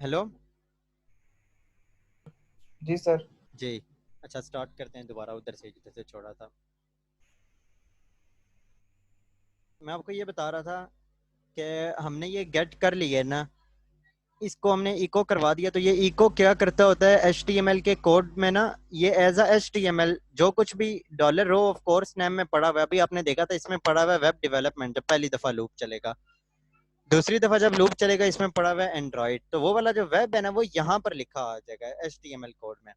Hello जी sir. जी। अच्छा, start करते हैं दोबारा उधर से जिधर से छोड़ा था। मैं आपको ये बता रहा था कि हमने ये गेट कर लिया है ना, इसको हमने इको करवा दिया। तो ये इको क्या करता होता है एच टी एम एल के कोड में ना, ये as a H T M L जो कुछ भी dollar row of course name में पड़ा हुआ है, अभी आपने देखा था इसमें पड़ा हुआ है वेब डेवलपमेंट, जब पहली दफा लूप चलेगा। दूसरी दफा जब लूप चलेगा इसमें पड़ा हुआ है एंड्रॉइड, तो वो वाला जो वेब है ना वो यहाँ पर लिखा आ जाएगा H T M L code में।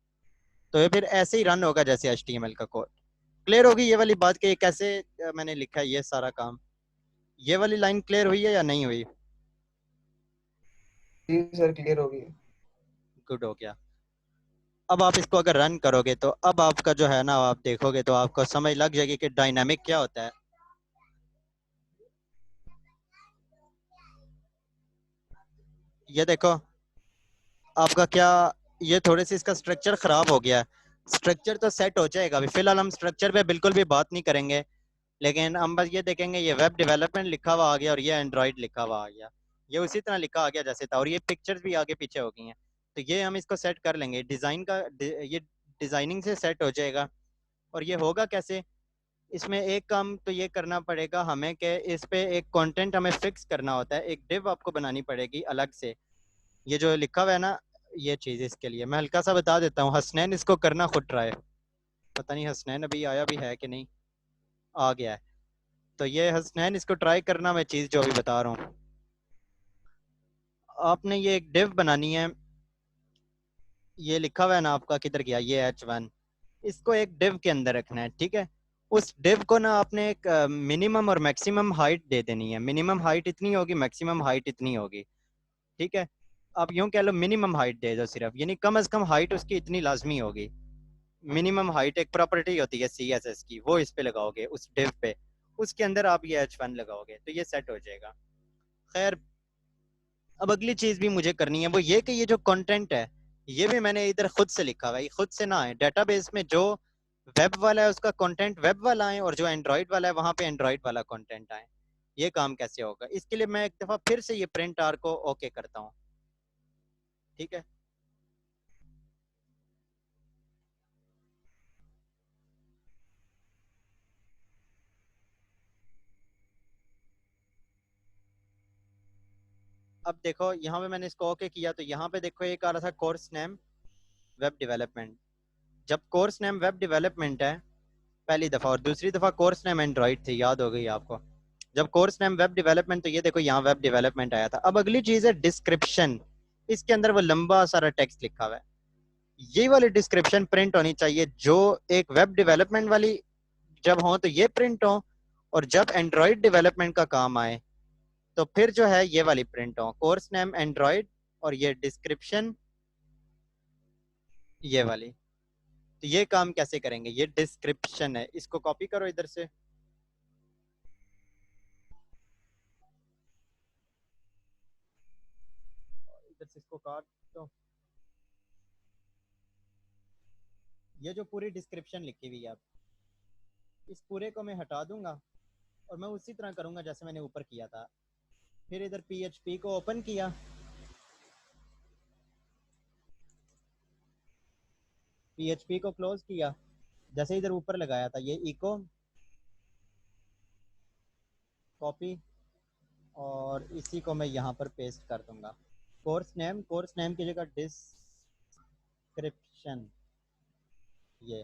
तो ये फिर ऐसे ही रन होगा जैसे एच टी एम एल का कोड। क्लियर होगी ये वाली बात कि ये कैसे मैंने लिखा है ये सारा काम। ये वाली लाइन क्लियर हुई है या नहीं हुई? जी सर, क्लियर होगी। गुड हो गया। अब आप इसको अगर रन करोगे तो अब आपका जो है ना, आप देखोगे तो आपको समझ लग जाएगी कि डायनामिक क्या होता है। ये देखो आपका क्या, ये थोड़े से इसका स्ट्रक्चर खराब हो गया है। स्ट्रक्चर तो सेट हो जाएगा, अभी फिलहाल हम स्ट्रक्चर पे बिल्कुल भी बात नहीं करेंगे। लेकिन हम बस ये देखेंगे, ये वेब डेवलपमेंट लिखा हुआ आ गया और ये एंड्रॉइड लिखा हुआ आ गया। ये उसी तरह लिखा आ गया जैसे था, और ये पिक्चर्स भी आगे पीछे हो गई हैं। तो ये हम इसको सेट कर लेंगे डिज़ाइन का, ये डिज़ाइनिंग से सेट हो जाएगा। और ये होगा कैसे? इसमें एक काम तो ये करना पड़ेगा हमें कि इस पे एक कंटेंट हमें फिक्स करना होता है, एक डिव आपको बनानी पड़ेगी अलग से। ये जो लिखा हुआ है ना, ये चीज़ इसके लिए मैं हल्का सा बता देता हूँ। हसनैन इसको करना खुद ट्राई। पता नहीं हसनैन अभी आया भी है कि नहीं। आ गया है। तो ये हसनैन इसको ट्राई करना, मैं चीज़ जो अभी बता रहा हूँ। आपने ये एक डिव बनानी है। ये लिखा हुआ है ना आपका, किधर गया ये H1? इसको एक डिव के अंदर रखना है, ठीक है। उस डिव को ना आपने एक मिनिमम और मैक्सिमम हाइट दे देनी है। मिनिमम हाइट इतनी होगी, मैक्सिमम हाइट इतनी होगी, ठीक है। आप यूं कह लो मिनिमम हाइट दे दो सिर्फ, यानी कम से कम हाइट उसकी इतनी लाजमी होगी। मिनिमम हाइट एक प्रॉपर्टी होती है CSS की, वो इस पे लगाओगे उस डिव पे। उसके अंदर आप ये H1 लगाओगे तो ये सेट हो जाएगा। खैर, अब अगली चीज भी मुझे करनी है, वो ये कि ये जो कंटेंट है ये भी मैंने इधर खुद से लिखा हुआ है। ये खुद से ना है, डेटाबेस में जो वेब वाला है उसका कंटेंट वेब वाला है, और जो एंड्रॉइड वाला है वहां पे एंड्रॉइड वाला कंटेंट आए। ये काम कैसे होगा, इसके लिए मैं एक दफा फिर से ये प्रिंट आर को ओके करता हूँ, ठीक है। अब देखो यहाँ पे मैंने इसको ओके किया, तो यहाँ पे देखो एक आ रहा था कोर्स नेम वेब डेवलपमेंट। जब कोर्स नेम वेब डेवलपमेंट है पहली दफा, और दूसरी दफा कोर्स नेम एंड्रॉइड थी, याद हो गई आपको। जब कोर्स नेम वेब डेवलपमेंट, तो ये देखो यहाँ वेब डेवलपमेंट आया था। अब अगली चीज है डिस्क्रिप्शन। इसके अंदर वो लंबा सारा टेक्स्ट लिखा हुआ है, ये वाली डिस्क्रिप्शन प्रिंट होनी चाहिए। जो एक वेब डेवलपमेंट वाली जब हो तो ये प्रिंट हो, और जब एंड्रॉइड डेवलपमेंट का काम आए तो फिर जो है ये वाली प्रिंट हो, कोर्स नेम एंड्रॉइड और ये डिस्क्रिप्शन ये वाली। तो ये काम कैसे करेंगे, ये डिस्क्रिप्शन है, इसको कॉपी करो इधर से, इधर से इसको काट दो। ये जो पूरी डिस्क्रिप्शन लिखी हुई है, अब इस पूरे को मैं हटा दूंगा और मैं उसी तरह करूंगा जैसे मैंने ऊपर किया था। फिर इधर PHP को ओपन किया, PHP को क्लोज किया, जैसे इधर ऊपर लगाया था ये इको कॉपी, और इसी को मैं यहाँ पर पेस्ट कर दूंगा। कोर्स नेम की जगह डिस्क्रिप्शन ये।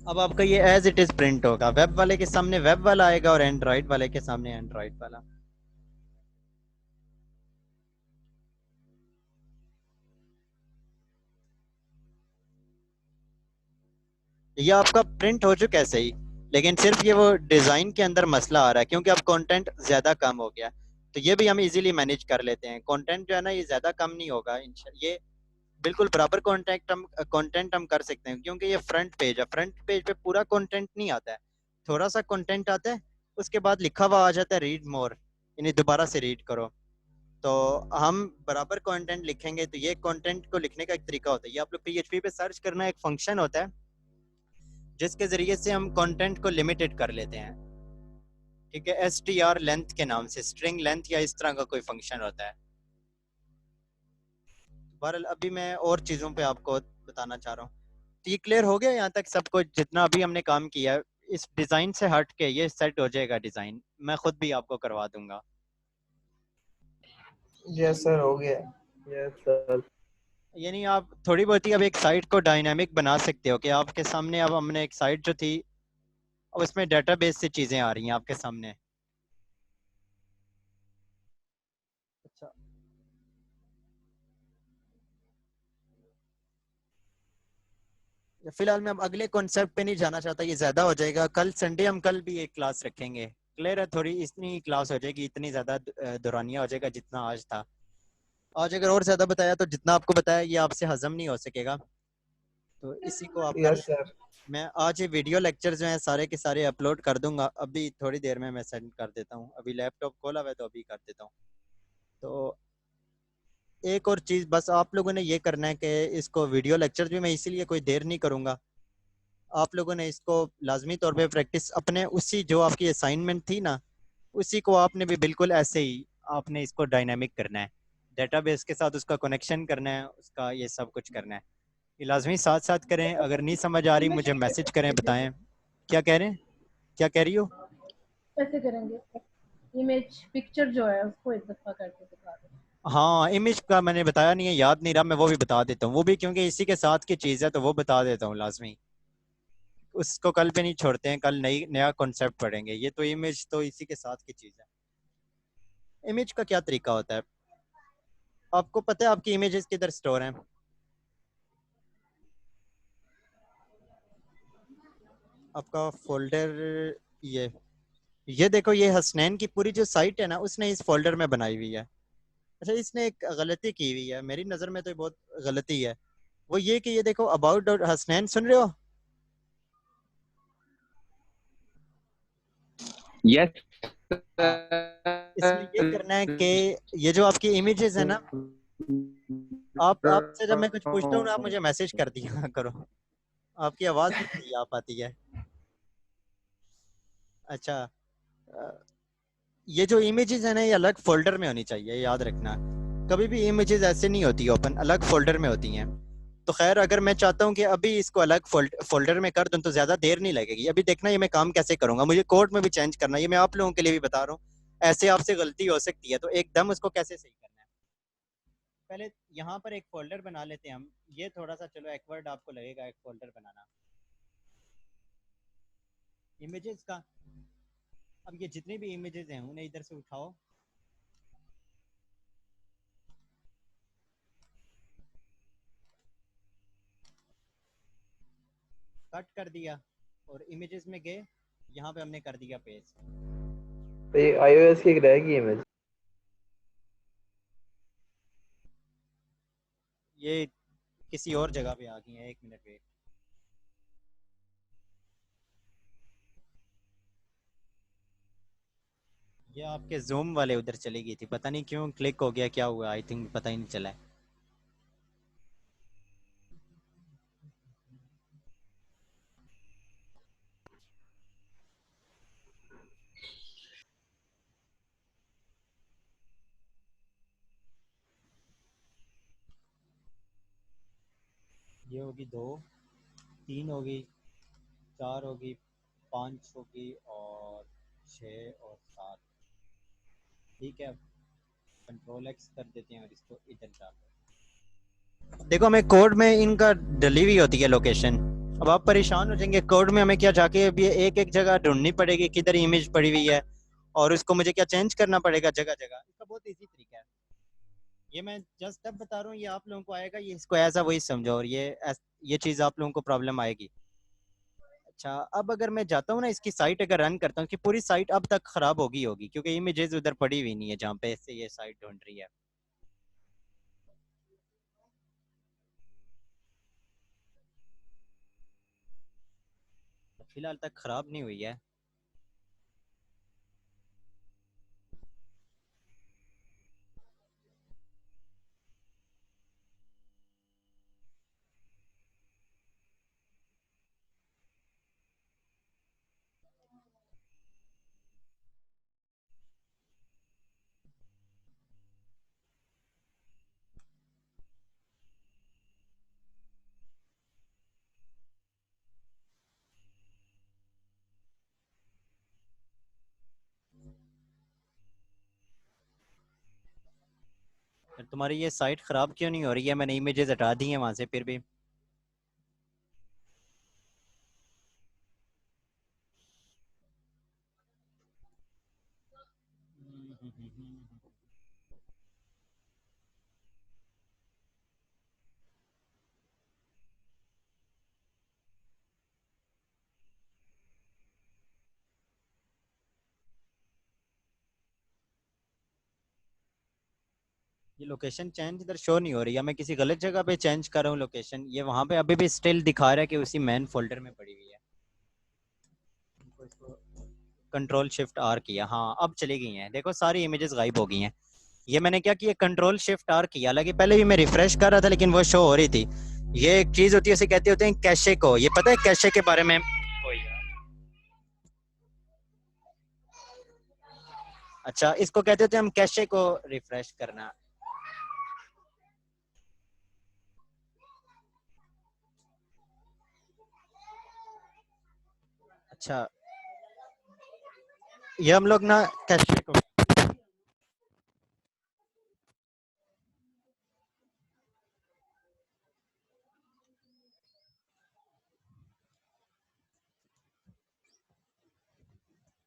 अब आपका ये एज इट इज प्रिंट होगा, वेब वाले के सामने वेब वाला आएगा और एंड्रॉइड वाले के सामने एंड्रॉइड वाला। ये आपका प्रिंट हो चुका है सही, लेकिन सिर्फ ये वो डिजाइन के अंदर मसला आ रहा है क्योंकि अब कंटेंट ज्यादा कम हो गया। तो ये भी हम इजीली मैनेज कर लेते हैं, कंटेंट जो है ना ये ज्यादा कम नहीं होगा। ये बिल्कुल बराबर कंटेंट हम कर सकते हैं, क्योंकि ये फ्रंट पेज है। फ्रंट पेज पे पूरा कंटेंट नहीं आता है, थोड़ा सा कंटेंट आता है। उसके बाद लिखा हुआ आ जाता है रीड मोर, यानी दोबारा से रीड करो। तो हम बराबर कंटेंट लिखेंगे, तो ये कंटेंट को लिखने का एक तरीका होता है। ये आप लोग PHP पे सर्च करना, एक फंक्शन होता है जिसके जरिए से हम कंटेंट को लिमिटेड कर लेते हैं, ठीक है। STR लेंथ के नाम से, स्ट्रिंग लेंथ या इस तरह का कोई फंक्शन होता है। बहरहाल अभी मैं और चीज़ों पे आपको बताना चाह रहा हूँ। तो ये क्लियर हो गया यहाँ तक सब कुछ जितना अभी हमने काम किया है? इस डिज़ाइन से हट के ये सेट हो जाएगा डिज़ाइन, मैं खुद भी आपको करवा दूंगा। यस सर, हो गया। Yes sir. यानी आप थोड़ी बहुत ही अब एक साइट को डायनामिक बना सकते हो कि आपके सामने अब हमने एक साइट जो थी अब उसमें डेटाबेस से चीज़ें आ रही हैं आपके सामने। अच्छा, फिलहाल मैं अब अगले कॉन्सेप्ट पे नहीं जाना चाहता, ये ज़्यादा हो जाएगा। कल संडे हम कल भी एक क्लास रखेंगे, क्लियर है? थोड़ी इतनी क्लास हो जाएगी, इतनी ज़्यादा दौरानिया हो जाएगा जितना आज था। आज अगर और ज़्यादा बताया तो जितना आपको बताया ये आपसे हजम नहीं हो सकेगा, तो इसी को आप कर। Yes sir. मैं आज ये वीडियो लेक्चर जो हैं सारे के सारे अपलोड कर दूंगा, अभी थोड़ी देर में मैं सेंड कर देता हूँ। अभी लैपटॉप खोला हुआ है तो अभी कर देता हूँ। तो एक और चीज़ बस आप लोगों ने ये करना है कि इसको वीडियो लेक्चर भी मैं इसीलिए कोई देर नहीं करूँगा, आप लोगों ने इसको लाजमी तौर पे प्रैक्टिस अपने उसी जो आपकी असाइनमेंट थी ना उसी को आपने भी बिल्कुल ऐसे ही आपने इसको डायनामिक करना है, डेटाबेस के साथ उसका कनेक्शन करना है, उसका ये सब कुछ करना है। ये लाजमी साथ साथ करें। अगर नहीं समझ आ रही मुझे मैसेज करें, बताएं। क्या कह रहे हैं? क्या कह रही हो? कैसे करेंगे? इमेज पिक्चर जो है उसको एक दफा करके दिखा दो। हाँ, इमेज का मैंने बताया नहीं है, याद नहीं रहा, मैं वो भी बता देता हूँ। वो भी क्योंकि इसी के साथ की चीज़ है तो वो बता देता हूँ लाजमी। उसको कल पे नहीं छोड़ते हैं, कल नया कॉन्सेप्ट पढ़ेंगे। ये तो इमेज तो इसी के साथ की चीज़ है। इमेज का क्या तरीका होता है आपको पता है? आपकी इमेजेस किधर स्टोर हैं? आपका फोल्डर ये ये देखो, ये हसनैन की पूरी जो साइट है ना उसने इस फोल्डर में बनाई हुई है। अच्छा, इसने एक गलती की हुई है मेरी नज़र में, तो ये बहुत गलती है। वो ये कि ये देखो अबाउट हसनैन, सुन रहे हो? यस हाँ, इसमें ये करना है कि ये जो आपकी इमेजेस है ना, आप आपसे जब मैं कुछ पूछता हूँ ना आप मुझे मैसेज कर दिया करो। आपकी आवाज़ नहीं सही आ पाती है। अच्छा, ये जो इमेजेस है ना ये अलग फोल्डर में होनी चाहिए, याद रखना। कभी भी इमेजेस ऐसे नहीं होती ओपन, अलग फोल्डर में होती हैं। तो खैर अगर मैं चाहता हूँ कि अभी इसको अलग फोल्डर में कर दूं तो ज्यादा देर नहीं लगेगी। अभी देखना ये मैं काम कैसे करूंगा, मुझे कोड में भी चेंज करना है, ये मैं आप लोगों के लिए भी बता रहा हूँ। ऐसे आपसे गलती हो सकती है तो एकदम उसको कैसे सही करना है। पहले यहाँ पर एक फोल्डर बना लेते हैं हम। ये थोड़ा सा चलो एक्वर्ड आपको लगेगा एक फोल्डर बनाना इमेजेस का। अब ये जितनी भी इमेजेस हैं उन्हें इधर से उठाओ, कट कर दिया और इमेजेस में गए, यहाँ पे हमने कर दिया पेस्ट। तो ये iOS की एक रहेगी इमेज। ये किसी और जगह पे आ गई है, एक मिनट वेट। ये आपके जूम वाले उधर चली गई थी, पता नहीं क्यों क्लिक हो गया, क्या हुआ, आई थिंक पता ही नहीं चला है। ये होगी दो, तीन होगी, चार होगी, पाँच होगी और छः और सात। ठीक है, कंट्रोल एक्स कर देते हैं और इसको इधर डाल देते हैं। देखो हमें कोड में इनका डली हुई होती है लोकेशन। अब आप परेशान हो जाएंगे, कोड में हमें क्या जाके अभी एक एक जगह ढूंढनी पड़ेगी किधर इमेज पड़ी हुई है, और उसको मुझे क्या चेंज करना पड़ेगा जगह जगह। इसका बहुत इजी तरीका है, ये मैं जस्ट अब बता रहा हूँ, ये आप लोगों को आएगा, ये इसको ऐसा वही समझो, और ये चीज़ आप लोगों को प्रॉब्लम आएगी। अच्छा, अब अगर मैं जाता हूँ ना इसकी साइट अगर रन करता हूँ कि पूरी साइट अब तक खराब होगी होगी क्योंकि इमेजेस उधर पड़ी हुई नहीं है जहाँ पे से ये साइट ढूंढ रही है। फिलहाल तक खराब नहीं हुई है। तुम्हारी ये साइट खराब क्यों नहीं हो रही है? मैंने इमेजेस हटा दी हैं वहां से फिर भी। ये लोकेशन चेंज इधर शो नहीं हो रही है, मैं किसी गलत जगह पे चेंज कर रहा हूँ लोकेशन। ये वहां पे अभी भी स्टिल दिखा रहा है कि उसी मेन फोल्डर में पड़ी हुई है। कंट्रोल शिफ्ट आर किया, हाँ अब चली गई हैं, देखो सारी इमेजेस गायब हो गई हैं। ये मैंने क्या किया, कंट्रोल शिफ्ट आर किया। हालांकि पहले भी मैं रिफ्रेश कर रहा था लेकिन वो शो हो रही थी। ये एक चीज होती है, उसे कहते होते हैं कैशे को। ये पता है कैशे के बारे में? अच्छा, इसको कहते होते हैं हम कैशे को रिफ्रेश करना। अच्छा, ये हम लोग ना कैशे को,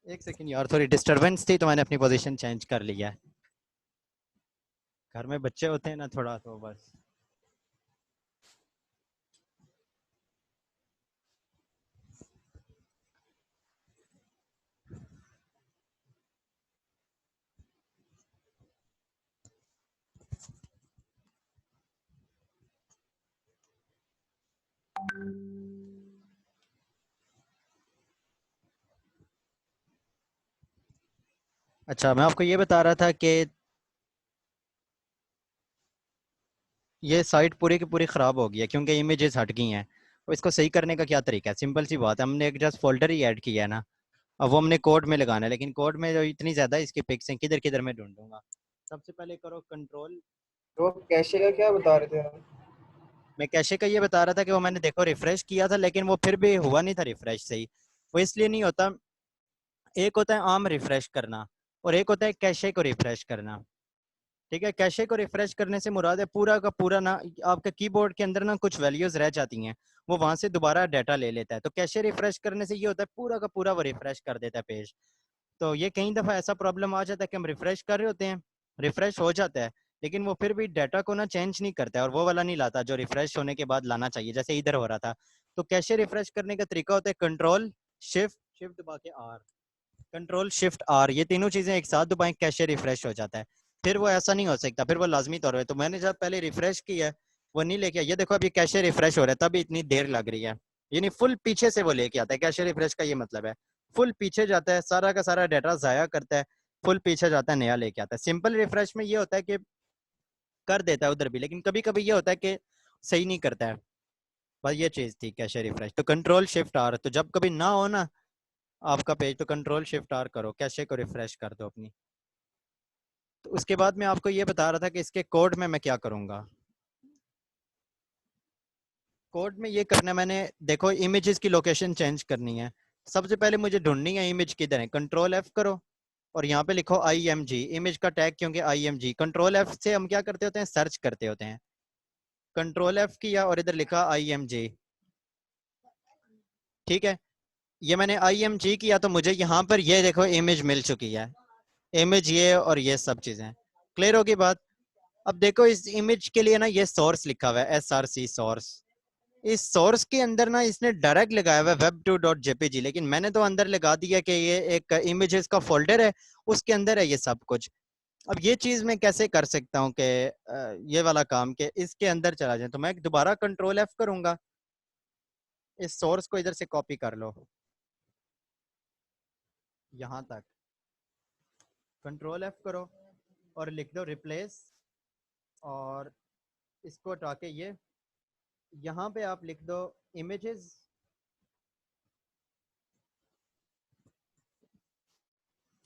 एक सेकंड यार, थोड़ी डिस्टरबेंस थी तो मैंने अपनी पोजीशन चेंज कर लिया है। घर में बच्चे होते हैं ना थोड़ा, तो बस। अच्छा, मैं आपको ये बता रहा था कि ये साइट पूरी की पूरी ख़राब हो गई है क्योंकि इमेजेस हट गई हैं। और इसको सही करने का क्या तरीका है? सिंपल सी बात है, हमने एक जस्ट फोल्डर ही ऐड किया है ना। अब वो हमने कोड में लगाना है, लेकिन कोड में जो इतनी ज़्यादा इसकी पिक्स हैं, किधर किधर मैं ढूंढूंगा? सबसे पहले करो कंट्रोल। तो कैशे का क्या बता रहे थे आप? मैं कैशे का ये बता रहा था कि वो मैंने देखो रिफ्रेश किया था लेकिन वो फिर भी हुआ नहीं था रिफ्रेश सही। वो इसलिए नहीं होता, एक होता है आम रिफ्रेश करना और एक होता है कैशे को रिफ्रेश करना। ठीक है, कैशे को रिफ्रेश करने से मुराद है पूरा का पूरा ना, आपके कीबोर्ड के अंदर ना कुछ वैल्यूज रह जाती हैं, वो वहां से दोबारा डाटा ले लेता है। तो कैशे रिफ्रेश करने से ये होता है पूरा का पूरा वो रिफ्रेश कर देता है पेज। तो ये कई दफा ऐसा प्रॉब्लम आ जाता है कि हम रिफ्रेश कर रहे होते हैं, रिफ्रेश हो जाता है लेकिन वो फिर भी डाटा को ना चेंज नहीं करता है और वो वाला नहीं लाता जो रिफ्रेश होने के बाद लाना चाहिए, जैसे इधर हो रहा था। तो कैशे रिफ्रेश करने का तरीका होता है कंट्रोल शिफ्ट शिफ्ट दबा के आर, कंट्रोल शिफ्ट आर, ये तीनों चीजें एक साथ दबाएं, कैशे रिफ्रेश हो जाता है। फिर वो ऐसा नहीं हो सकता, फिर वो लाजमी तौर पे। तो मैंने जब पहले रिफ्रेश किया है वो नहीं लेके आया। ये देखो अभी कैशे रिफ्रेश हो रहा है, तभी इतनी देर लग रही है। यानी फुल पीछे से वो लेके आता है। कैशे रिफ्रेश का ये मतलब है, फुल पीछे जाता है, सारा का सारा डाटा जाया करता है, फुल पीछे जाता है, नया लेके आता है। सिंपल रिफ्रेश में ये होता है कि कर देता है उधर भी, लेकिन कभी कभी ये होता है कि सही नहीं करता है। बस ये चीज थी कैशे रिफ्रेश। तो कंट्रोल शिफ्ट आर, तो जब कभी ना हो ना आपका पेज, तो कंट्रोल शिफ्ट आर करो, कैशे को रिफ्रेश कर दो अपनी। तो उसके बाद मैं आपको ये बता रहा था कि इसके कोड में मैं क्या करूंगा। कोड में ये करना है मैंने, देखो इमेजेस की लोकेशन चेंज करनी है। सबसे पहले मुझे ढूंढनी है इमेज किधर है। कंट्रोल एफ करो और यहाँ पे लिखो आई एम जी, इमेज का टैग, क्योंकि I M G, control F से हम क्या करते होते हैं, सर्च करते होते हैं। कंट्रोल एफ किया और इधर लिखा आई एम जी। ठीक है, ये मैंने आई एम जी किया तो मुझे यहाँ पर ये देखो इमेज मिल चुकी है। इमेज ये और ये सब चीजें क्लियर होगी बात। अब देखो इस इमेज के लिए ना ये सोर्स लिखा हुआ है, एस आर सी सोर्स। इस सोर्स के अंदर ना इसने डायरेक्ट लगाया हुआ है web2.jpg, लेकिन मैंने तो अंदर लगा दिया कि ये एक इमेजेस का फोल्डर है, उसके अंदर है ये सब कुछ। अब ये चीज मैं कैसे कर सकता हूँ कि ये वाला काम के इसके अंदर चला जाए? तो मैं दोबारा कंट्रोल एफ करूंगा, इस सोर्स को इधर से कॉपी कर लो यहाँ तक, कंट्रोल एफ करो और लिख दो रिप्लेस, और इसको हटा के ये यहाँ पे आप लिख दो इमेजेस।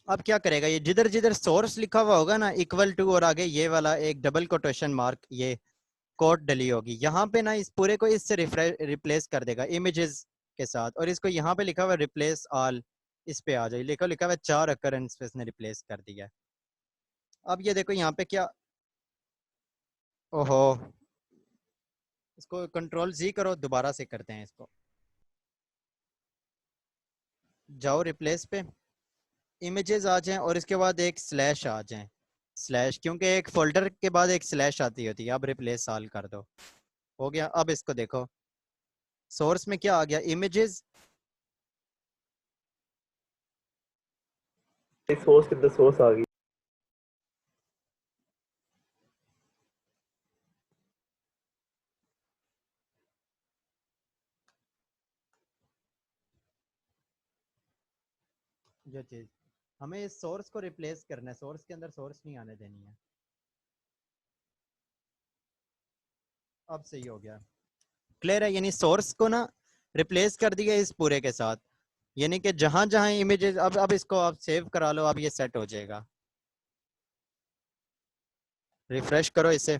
अब क्या करेगा ये, जिधर जिधर सोर्स लिखा हुआ होगा ना इक्वल टू और आगे ये वाला एक डबल कोटेशन मार्क, ये कोड डली होगी यहाँ पे ना, इस पूरे को इससे रिप्लेस कर देगा इमेजेस के साथ। और इसको यहाँ पे लिखा हुआ रिप्लेस ऑल, इस पे आ जाए, लिखो लिखा हुआ 4 अकरेंस पे इसने रिप्लेस कर दिया। अब ये देखो यहाँ पे क्या, ओहो, इसको कंट्रोल जी करो, दोबारा से करते हैं इसको। जाओ रिप्लेस पे, इमेजेस आ जाएं और इसके बाद एक स्लैश आ जाए, स्लैश, क्योंकि एक फोल्डर के बाद एक स्लैश आती होती है। अब रिप्लेस ऑल कर दो, हो गया। अब इसको देखो, सोर्स में क्या आ गया, इमेजेस। सोर्स के अंदर सोर्स आ गई। जो चीज हमें इस सोर्स को रिप्लेस करना है, सोर्स के अंदर सोर्स नहीं आने देनी है। अब सही हो गया, क्लियर है। यानी सोर्स को ना रिप्लेस कर दिया इस पूरे के साथ, यानी कि जहां जहां इमेजेस, अब इसको आप सेव करा लो, अब ये सेट हो जाएगा। रिफ्रेश करो इसे,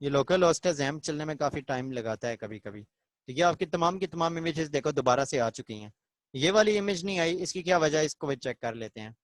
ये लोकल होस्ट है, जैम चलने में काफी टाइम लगाता है कभी कभी। तो ये आपकी तमाम की तमाम इमेजेस देखो दोबारा से आ चुकी हैं। ये वाली इमेज नहीं आई, इसकी क्या वजह है, इसको भी चेक कर लेते हैं।